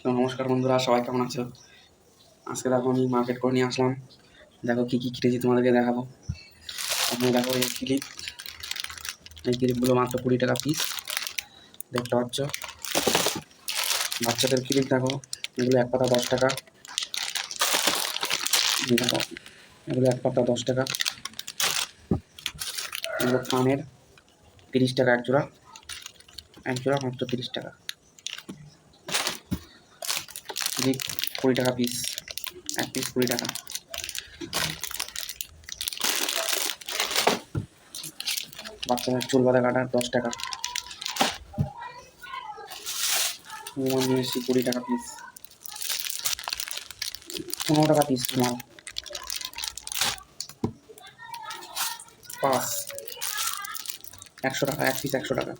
তো নমস্কার বন্ধুরা, সবাই কেমন আছো? আজকে দেখো আমি মার্কেট করে নিয়ে আসলাম। দেখো কী কী কিনেছি তোমাদেরকে দেখাবো। এখন দেখো এই ক্লিপগুলো মাত্র 20 টাকা পিস, দেখতে পাচ্ছ। বাচ্চাদের ক্লিপ দেখো, এগুলো এক পাতা 10 টাকা। দেখো এগুলো এক পাতা 10 টাকা। এগুলো কানের 30 টাকা এক জোড়া, মাত্র 30 টাকা। ক্লিপ 20 টাকা পিস, এক পিস 20 টাকা। বাচ্চাদের চুল বাঁধা কাটার 10 টাকা। নিয়ে এসেছি 20 টাকা পিস, 15 টাকা পিস মাল। পাঁচ 100 টাকা, এক পিস 100 টাকা।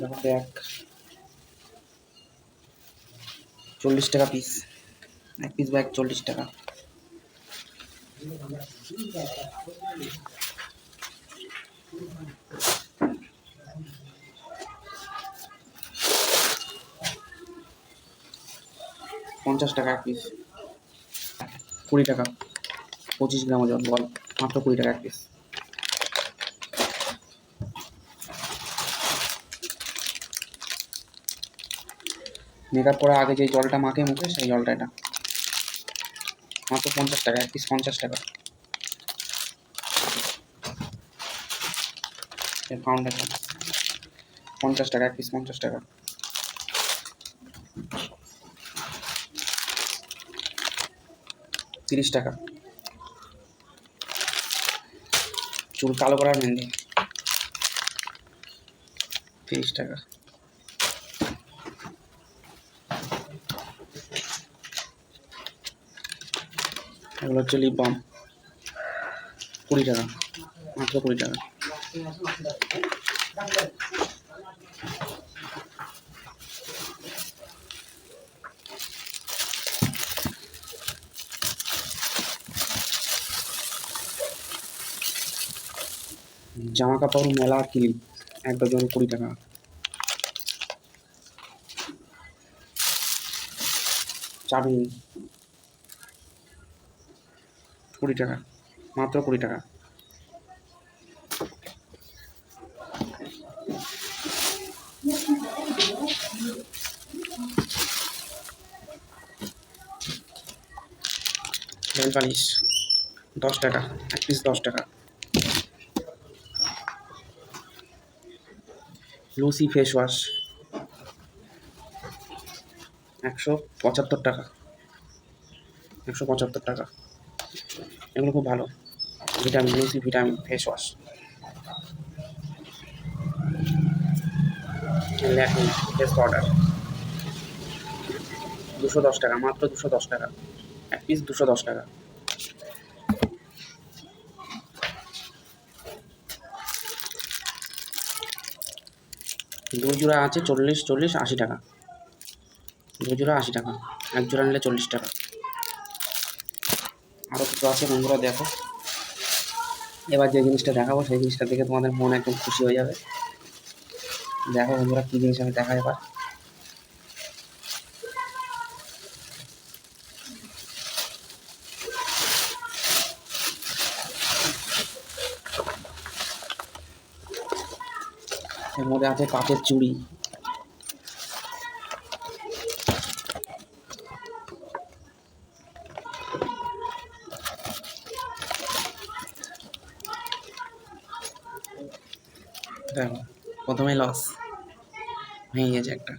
দেখো ব্যাগ 40 টাকা পিস, এক পিস ব্যাগ 40 টাকা। পঞ্চাশ টাকা এক পিস, 20 টাকা। 25 গ্রাম ওজন বল, মাত্র 20 টাকা এক পিস। মেকআপ করার আগে যে জলটা মাখে মুখে, সেই জলটা এটা, মাত্র 50 টাকা এক পিস। 50 টাকা। ফাউন্ডেশন 50 টাকা এক পিস, 50 টাকা। ত্রিশ টাকা। চুল কালো করার মেহেন্দি 30 টাকা। এগুলো হচ্ছে লিপ বাম, 20 টাকা, মাত্র 20 টাকা। জামা কাপড় মেলা ক্লিপ, এক ডজন 20 টাকা। চাবি 20 টাকা, মাত্র 20 টাকা। নেল পালিশ 10 টাকা, এক পিস 10 টাকা। লুসি ফেস ওয়াশ 175 টাকা, 175 টাকা। এগুলো খুব ভালো, vitamin, Lucy vitamin face wash. Lakme face powder 210 টাকা, মাত্র 210 টাকা, এক পিস 210 টাকা। দুই জোড়া আছে 40, 40, 80 টাকা। দুই জোড়া 80 টাকা, এক জোড়া নিলে 40 টাকা। আরও কিছু আছে বন্ধুরা, দেখো। এবার যে জিনিসটা দেখাবো, সেই জিনিসটা দেখে তোমাদের মন একদম খুশি হয়ে যাবে। দেখো বন্ধুরা, কী জিনিস আমি দেখাই এবার। এর মধ্যে আছে কাচের চুড়ি, দেখো প্রথমেই লস ভেঙে গেছে একটা।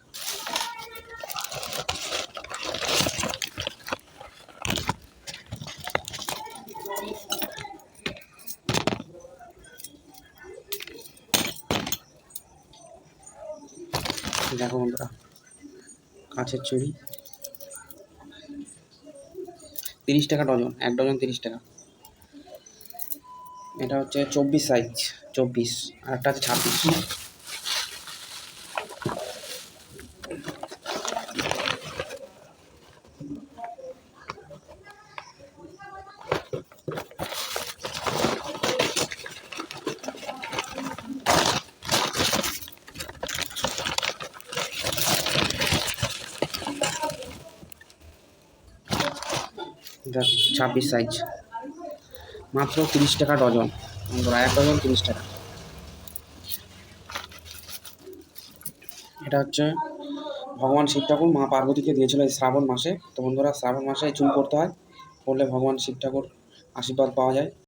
দেখো বন্ধুরা, কাঁচের চুড়ি 30 টাকা ডজন, এক ডজন 30 টাকা। এটা হচ্ছে 24 সাইজ, 24, আর একটা আছে 26। দেখো 26 সাইজ, মাত্র 30 টাকা ডজন বন্ধুরা, 1 ডজন 30 টাকা। এটা হচ্ছে ভগবান শিব ঠাকুর মা পার্বতীকে দিয়েছিল এই শ্রাবণ মাসে। তো বন্ধুরা শ্রাবণ মাসে চুল করতে হয়, করলে ভগবান শিব ঠাকুর আশীর্বাদ পাওয়া যায়।